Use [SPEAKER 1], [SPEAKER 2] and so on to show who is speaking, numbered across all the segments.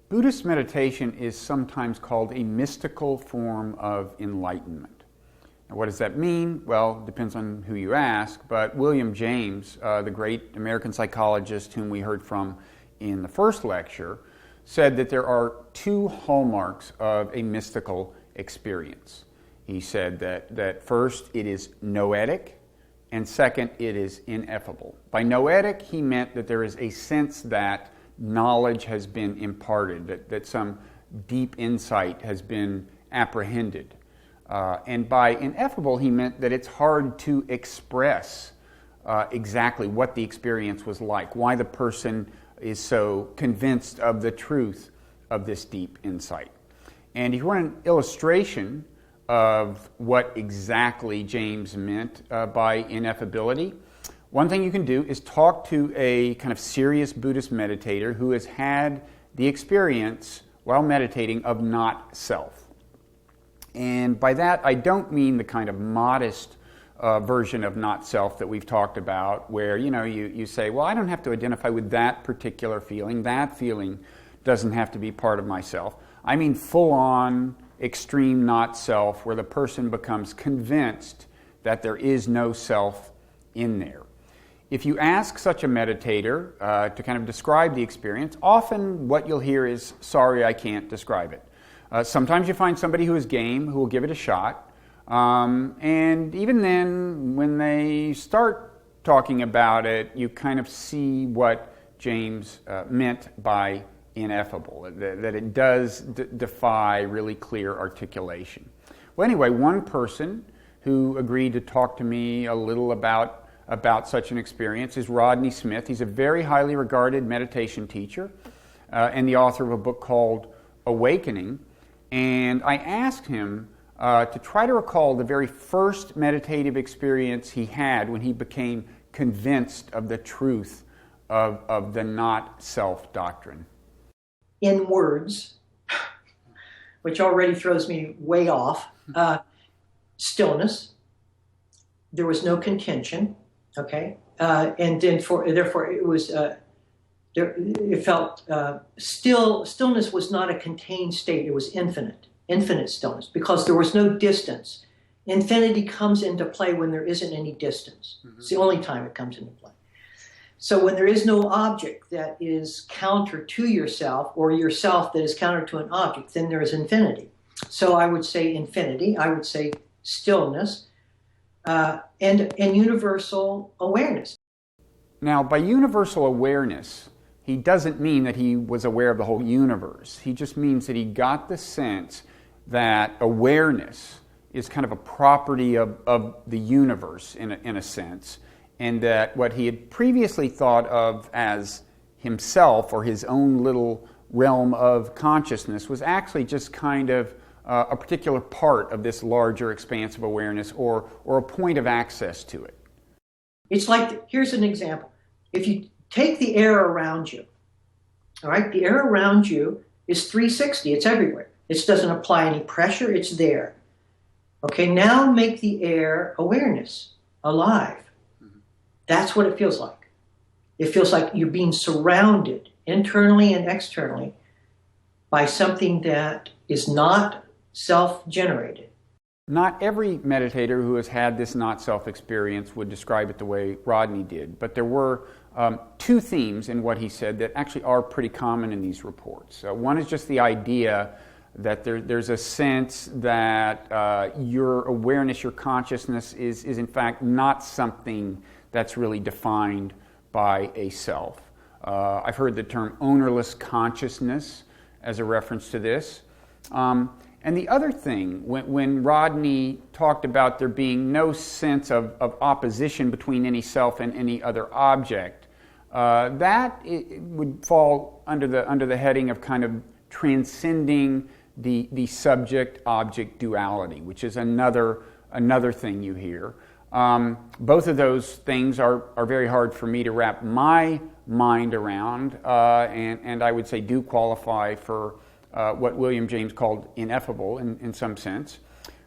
[SPEAKER 1] Buddhist meditation is sometimes called a mystical form of enlightenment. Now, what does that mean? Well, it depends on who you ask, but William James, the great American psychologist whom we heard from in the first lecture, said that there are two hallmarks of a mystical experience. He said that first, it is noetic, and second, it is ineffable. By noetic, he meant that there is a sense that knowledge has been imparted, that some deep insight has been apprehended. And by ineffable, he meant that it's hard to express exactly what the experience was like, why the person is so convinced of the truth of this deep insight. And if you want an illustration of what exactly James meant by ineffability, one thing you can do is talk to a kind of serious Buddhist meditator who has had the experience while meditating of not self. And by that, I don't mean the kind of modest version of not self that we've talked about, where you say, well, I don't have to identify with that particular feeling. That feeling doesn't have to be part of myself. I mean full-on, extreme not self, where the person becomes convinced that there is no self in there. If you ask such a meditator to kind of describe the experience, often what you'll hear is, sorry, I can't describe it. Sometimes you find somebody who is game, who will give it a shot. And even then, when they start talking about it, you kind of see what James meant by ineffable, that it does defy really clear articulation. Well, anyway, one person who agreed to talk to me a little about such an experience is Rodney Smith. He's a very highly regarded meditation teacher and the author of a book called Awakening. And I asked him to try to recall the very first meditative experience he had when he became convinced of the truth of the not-self doctrine.
[SPEAKER 2] In words, which already throws me way off, stillness. There was no contention. Okay, and then therefore it was. It felt stillness was not a contained state. It was infinite stillness, because there was no distance. Infinity comes into play when there isn't any distance. Mm-hmm. It's the only time it comes into play. So when there is no object that is counter to yourself, or yourself that is counter to an object, then there is infinity. So I would say infinity. I would say stillness. And universal awareness.
[SPEAKER 1] Now, by universal awareness, he doesn't mean that he was aware of the whole universe. He just means that he got the sense that awareness is kind of a property of the universe in a sense, and that what he had previously thought of as himself or his own little realm of consciousness was actually just kind of a particular part of this larger expanse of awareness, or a point of access to it.
[SPEAKER 2] It's like, here's an example. If you take the air around you, all right, the air around you is 360, it's everywhere. It doesn't apply any pressure, it's there. Okay, now make the air awareness, alive. Mm-hmm. That's what it feels like. It feels like you're being surrounded, internally and externally, by something that is not self-generated.
[SPEAKER 1] Not every meditator who has had this not-self experience would describe it the way Rodney did, but there were two themes in what he said that actually are pretty common in these reports. One is just the idea that there's a sense that your awareness, your consciousness is in fact not something that's really defined by a self. I've heard the term ownerless consciousness as a reference to this. And the other thing, when Rodney talked about there being no sense of opposition between any self and any other object, that would fall under the heading of kind of transcending the subject-object duality, which is another thing you hear. Both of those things are very hard for me to wrap my mind around, and I would say do qualify for what William James called ineffable in some sense.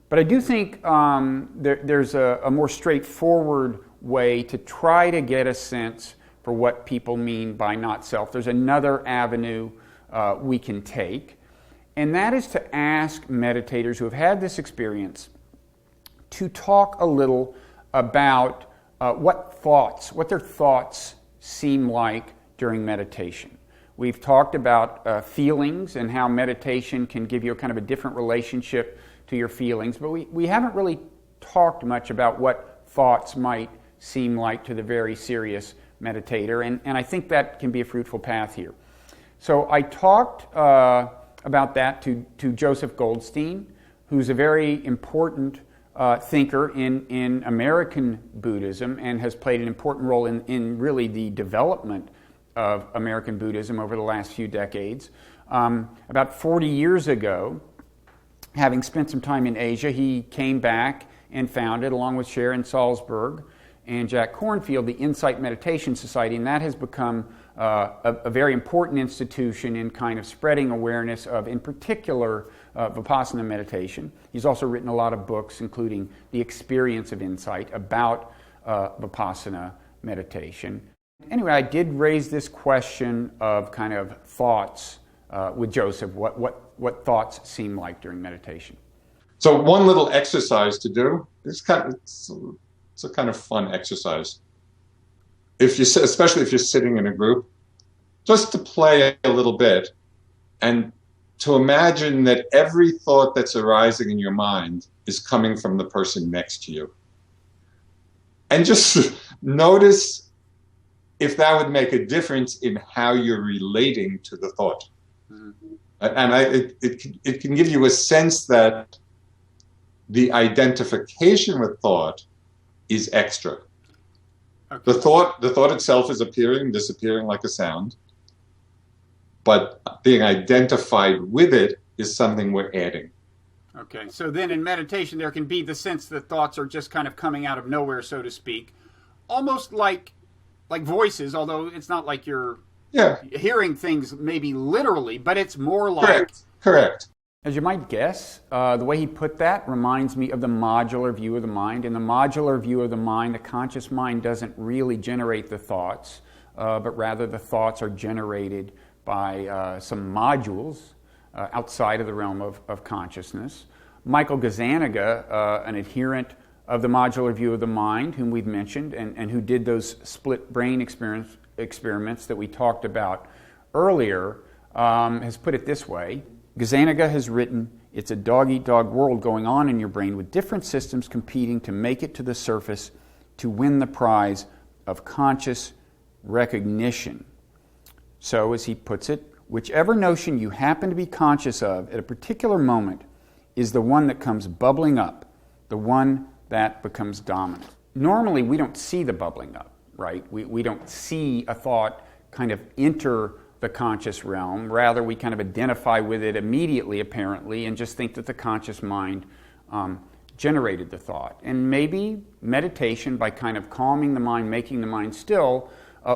[SPEAKER 1] But I do think there's a more straightforward way to try to get a sense for what people mean by not self. There's another avenue we can take. And that is to ask meditators who have had this experience to talk a little about what their thoughts seem like during meditation. We've talked about feelings and how meditation can give you a kind of a different relationship to your feelings, but we haven't really talked much about what thoughts might seem like to the very serious meditator, and I think that can be a fruitful path here. So I talked about that to Joseph Goldstein, who's a very important thinker in American Buddhism and has played an important role in really the development of American Buddhism over the last few decades. About 40 years ago, having spent some time in Asia, he came back and founded, along with Sharon Salzberg and Jack Kornfield, the Insight Meditation Society, and that has become a very important institution in kind of spreading awareness of, in particular, Vipassana meditation. He's also written a lot of books, including The Experience of Insight, about Vipassana meditation. Anyway, I did raise this question of kind of thoughts with Joseph, what thoughts seem like during meditation.
[SPEAKER 3] So one little exercise to do, it's a kind of fun exercise. Especially if you're sitting in a group, just to play a little bit and to imagine that every thought that's arising in your mind is coming from the person next to you. And just notice if that would make a difference in how you're relating to the thought. Mm-hmm. And it can give you a sense that the identification with thought is extra. Okay. The thought itself is appearing, disappearing like a sound, but being identified with it is something we're adding.
[SPEAKER 1] Okay, so then in meditation there can be the sense that thoughts are just kind of coming out of nowhere, so to speak, almost like voices, although it's not like you're hearing things maybe literally, but it's more like...
[SPEAKER 3] Correct.
[SPEAKER 1] As you might guess, the way he put that reminds me of the modular view of the mind. In the modular view of the mind, the conscious mind doesn't really generate the thoughts, but rather the thoughts are generated by some modules outside of the realm of consciousness. Michael Gazzaniga, an adherent of the modular view of the mind, whom we've mentioned, and who did those split brain experiments that we talked about earlier, has put it this way. Gazzaniga has written, "It's a dog-eat-dog world going on in your brain with different systems competing to make it to the surface to win the prize of conscious recognition." So, as he puts it, whichever notion you happen to be conscious of at a particular moment is the one that comes bubbling up, the one that becomes dominant. Normally, we don't see the bubbling up, right? We don't see a thought kind of enter the conscious realm. Rather, we kind of identify with it immediately, apparently, and just think that the conscious mind generated the thought. And maybe meditation, by kind of calming the mind, making the mind still,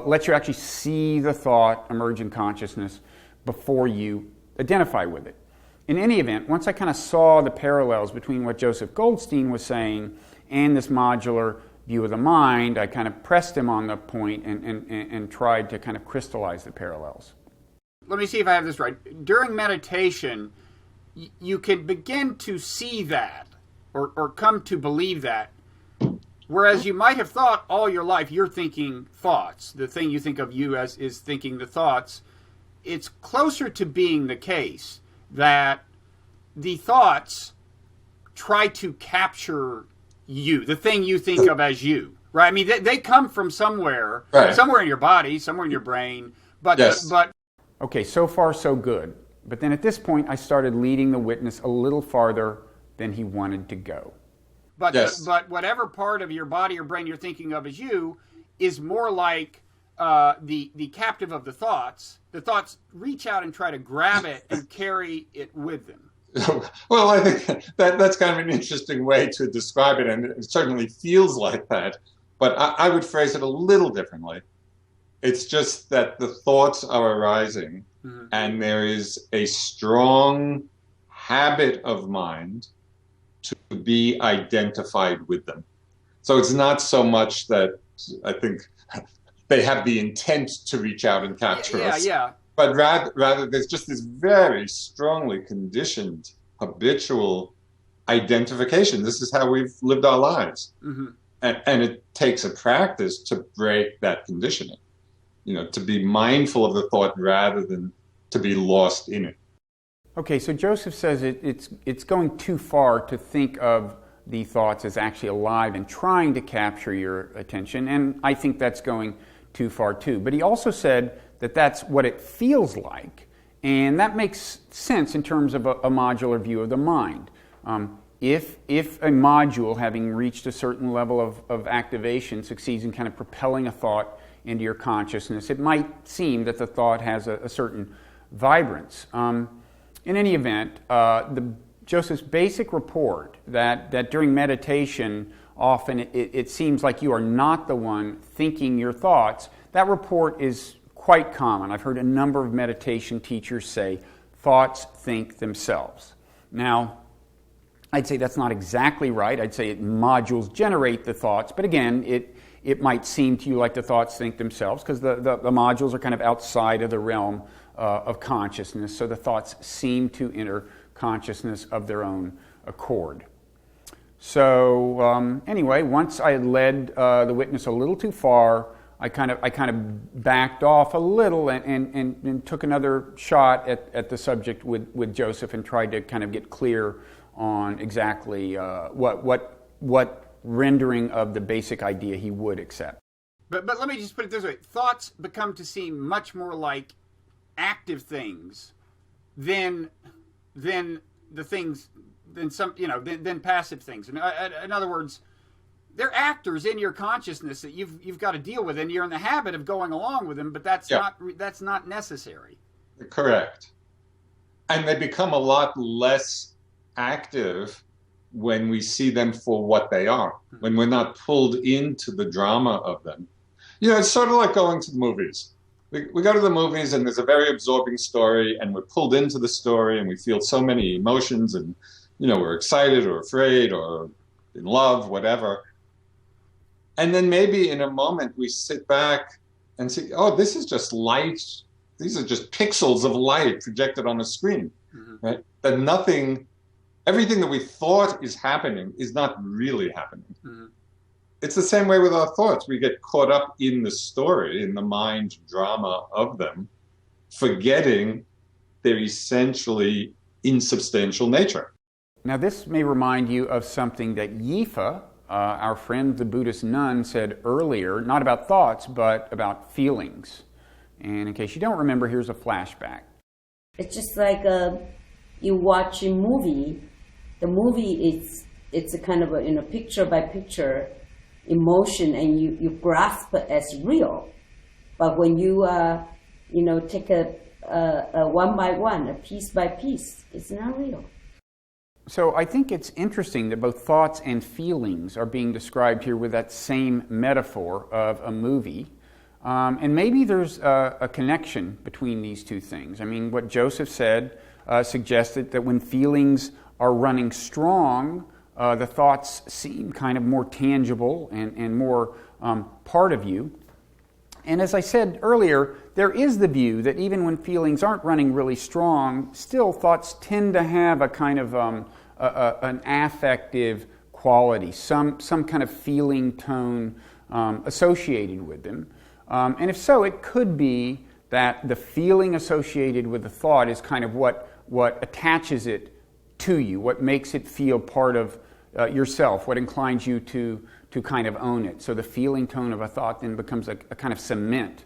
[SPEAKER 1] lets you actually see the thought emerge in consciousness before you identify with it. In any event, once I kind of saw the parallels between what Joseph Goldstein was saying and this modular view of the mind, I kind of pressed him on the point and tried to kind of crystallize the parallels. Let me see if I have this right. During meditation, you can begin to see that or come to believe that, whereas you might have thought all your life you're thinking thoughts. The thing you think of you as is thinking the thoughts. It's closer to being the case that the thoughts try to capture you, the thing you think of as you, right? I mean, they come from somewhere, right. Somewhere in your body, somewhere in your brain, but yes. Okay, so far so good. But then at this point, I started leading the witness a little farther than he wanted to go. But yes. But whatever part of your body or brain you're thinking of as you is more like the captive of the thoughts. The thoughts reach out and try to grab it and carry it with them.
[SPEAKER 3] Well, I think that's kind of an interesting way to describe it, and it certainly feels like that. But I would phrase it a little differently. It's just that the thoughts are arising, mm-hmm. and there is a strong habit of mind to be identified with them. So it's not so much that I think they have the intent to reach out and capture us.
[SPEAKER 1] Yeah.
[SPEAKER 3] But rather, there's just this very strongly conditioned, habitual identification. This is how we've lived our lives.
[SPEAKER 1] Mm-hmm.
[SPEAKER 3] And it takes a practice to break that conditioning, to be mindful of the thought rather than to be lost in it.
[SPEAKER 1] Okay, so Joseph says it's going too far to think of the thoughts as actually alive and trying to capture your attention, and I think that's going too far too. But he also said that that's what it feels like, and that makes sense in terms of a modular view of the mind. If a module, having reached a certain level of activation, succeeds in kind of propelling a thought into your consciousness, it might seem that the thought has a certain vibrance. In any event, Joseph's basic report that during meditation, often it seems like you are not the one thinking your thoughts, that report is quite common. I've heard a number of meditation teachers say, thoughts think themselves. Now, I'd say that's not exactly right. I'd say modules generate the thoughts, but again, it might seem to you like the thoughts think themselves because the modules are kind of outside of the realm of consciousness, so the thoughts seem to enter consciousness of their own accord. So anyway, once I had led the witness a little too far, I kind of backed off a little and took another shot at the subject with Joseph and tried to kind of get clear on exactly what rendering of the basic idea he would accept. But let me just put it this way: thoughts become to seem much more like active things than the things than passive things. In other words, they're actors in your consciousness that you've got to deal with, and you're in the habit of going along with them. But that's not necessary.
[SPEAKER 3] Correct. And they become a lot less active when we see them for what they are, when we're not pulled into the drama of them. It's sort of like going to the movies. We go to the movies and there's a very absorbing story and we're pulled into the story and we feel so many emotions and, we're excited or afraid or in love, whatever. And then maybe in a moment we sit back and say, oh, this is just light. These are just pixels of light projected on a screen, right? That everything that we thought is happening is not really happening. Mm-hmm. It's the same way with our thoughts. We get caught up in the story, in the mind drama of them, forgetting their essentially insubstantial nature.
[SPEAKER 1] Now, this may remind you of something that Yifa, our friend the Buddhist nun, said earlier, not about thoughts, but about feelings. And in case you don't remember, here's a flashback.
[SPEAKER 4] It's just like you watch a movie. The movie it's a kind of a picture by picture emotion, and you grasp it as real. But when you take a one by one, a piece by piece, it's not real.
[SPEAKER 1] So I think it's interesting that both thoughts and feelings are being described here with that same metaphor of a movie. And maybe there's a connection between these two things. I mean, what Joseph said suggested that when feelings are running strong, the thoughts seem kind of more tangible and more part of you. And as I said earlier, there is the view that even when feelings aren't running really strong, still thoughts tend to have a kind of an affective quality, some kind of feeling tone associated with them. And if so, it could be that the feeling associated with the thought is kind of what attaches it to you, what makes it feel part of yourself, what inclines you to kind of own it. So the feeling tone of a thought then becomes a kind of cement.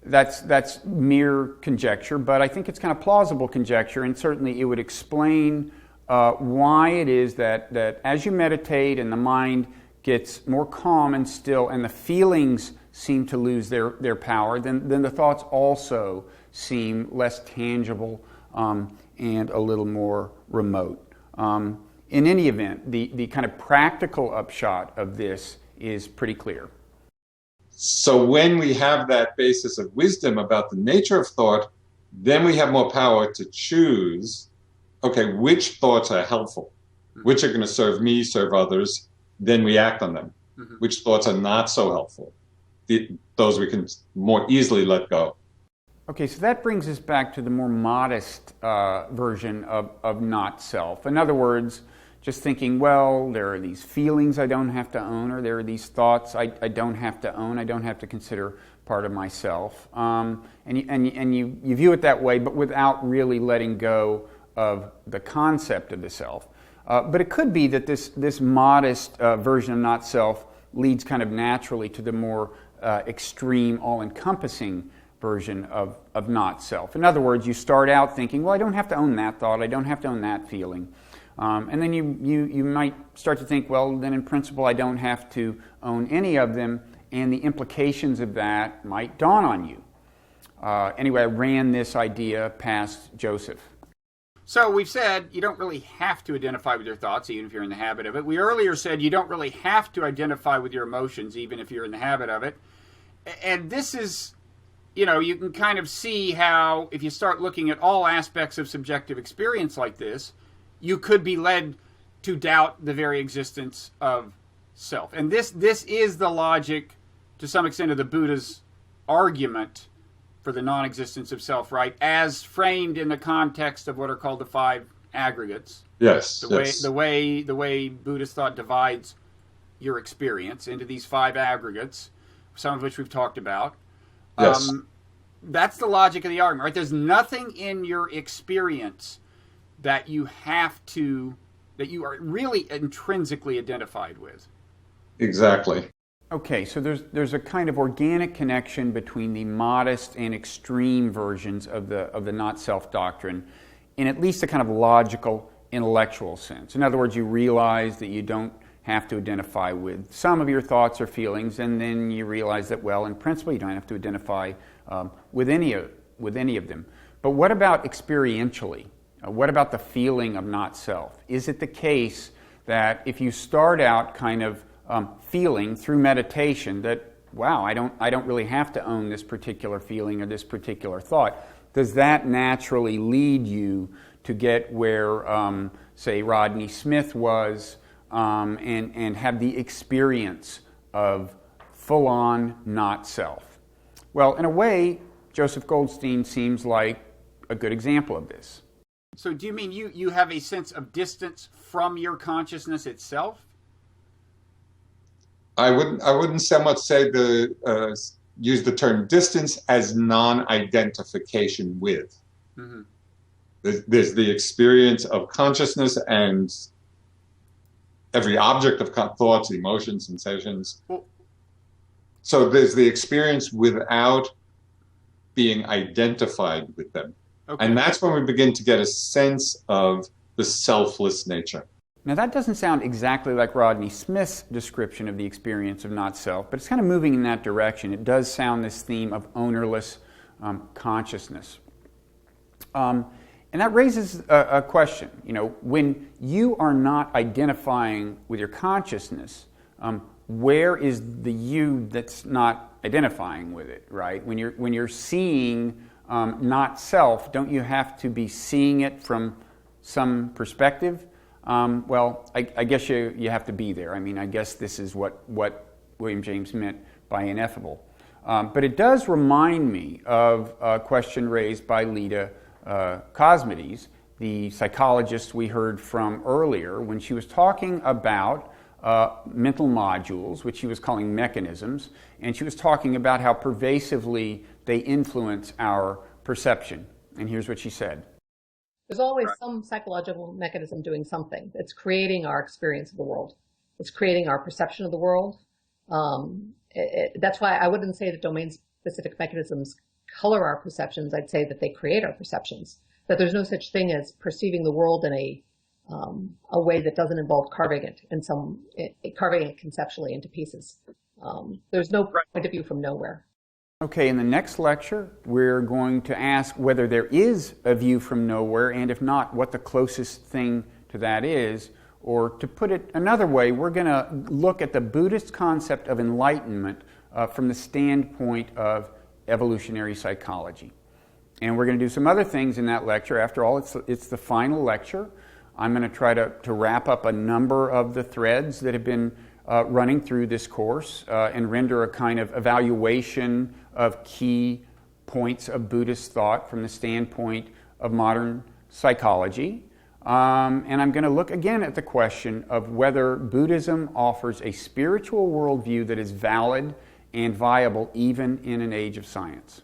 [SPEAKER 1] That's mere conjecture, but I think it's kind of plausible conjecture, and certainly it would explain why it is that as you meditate and the mind gets more calm and still, and the feelings seem to lose their power, then the thoughts also seem less tangible and a little more remote. In any event, the kind of practical upshot of this is pretty clear.
[SPEAKER 3] So when we have that basis of wisdom about the nature of thought, then we have more power to choose, okay, which thoughts are helpful, which are going to serve me, serve others, then we act on them. Mm-hmm. Which thoughts are not so helpful, those we can more easily let go.
[SPEAKER 1] Okay, so that brings us back to the more modest version of not self. In other words, just thinking, well, there are these feelings I don't have to own, or there are these thoughts I don't have to own, I don't have to consider part of myself. And you view it that way, but without really letting go of the concept of the self. But it could be that this modest version of not self leads kind of naturally to the more extreme, all-encompassing version of not self. In other words, you start out thinking, well, I don't have to own that thought, I don't have to own that feeling. And then you might start to think, well, then in principle I don't have to own any of them, and the implications of that might dawn on you. Anyway, I ran this idea past Joseph. So we've said you don't really have to identify with your thoughts, even if you're in the habit of it. We earlier said you don't really have to identify with your emotions, even if you're in the habit of it. And this is, you can kind of see how, if you start looking at all aspects of subjective experience like this, you could be led to doubt the very existence of self. And this is the logic, to some extent, of the Buddha's argument for the non-existence of self, right? As framed in the context of what are called the five aggregates.
[SPEAKER 3] Yes.
[SPEAKER 1] The way Buddhist thought divides your experience into these five aggregates, some of which we've talked about.
[SPEAKER 3] Yes.
[SPEAKER 1] That's the logic of the argument, right? There's nothing in your experience that you are really intrinsically identified with.
[SPEAKER 3] Exactly.
[SPEAKER 1] Okay, so there's a kind of organic connection between the modest and extreme versions of the not self doctrine, in at least a kind of logical, intellectual sense. In other words, you realize that you don't have to identify with some of your thoughts or feelings, and then you realize that, well, in principle, you don't have to identify with any of them. But what about experientially? What about the feeling of not self? Is it the case that if you start out kind of feeling through meditation that, wow, I don't really have to own this particular feeling or this particular thought, does that naturally lead you to get where, say, Rodney Smith was and have the experience of full-on not self? Well, in a way, Joseph Goldstein seems like a good example of this. So do you mean you have a sense of distance from your consciousness itself?
[SPEAKER 3] I wouldn't so much say use the term distance as non-identification with. Mm-hmm. There's the experience of consciousness and every object of thoughts, emotions, sensations. Well, so there's the experience without being identified with them. Okay. And that's when we begin to get a sense of the selfless nature.
[SPEAKER 1] Now that doesn't sound exactly like Rodney Smith's description of the experience of not self, but it's kind of moving in that direction. It does sound this theme of ownerless consciousness. And that raises a question. When you are not identifying with your consciousness, where is the you that's not identifying with it, right? When you're seeing not self, don't you have to be seeing it from some perspective? Well, I guess you have to be there. I mean, I guess this is what William James meant by ineffable. But it does remind me of a question raised by Leda Cosmides, the psychologist we heard from earlier, when she was talking about mental modules, which she was calling mechanisms, and she was talking about how pervasively they influence our perception. And here's what she said.
[SPEAKER 5] There's always some psychological mechanism doing something. It's creating our experience of the world. It's creating our perception of the world. That's why I wouldn't say that domain-specific mechanisms color our perceptions. I'd say that they create our perceptions. That there's no such thing as perceiving the world in a way that doesn't involve carving it conceptually into pieces. There's no point of view from nowhere.
[SPEAKER 1] Okay, in the next lecture, we're going to ask whether there is a view from nowhere, and if not, what the closest thing to that is. Or to put it another way, we're going to look at the Buddhist concept of enlightenment from the standpoint of evolutionary psychology. And we're going to do some other things in that lecture. After all, it's the final lecture. I'm going to try to wrap up a number of the threads that have been running through this course and render a kind of evaluation of key points of Buddhist thought from the standpoint of modern psychology. And I'm going to look again at the question of whether Buddhism offers a spiritual worldview that is valid and viable even in an age of science.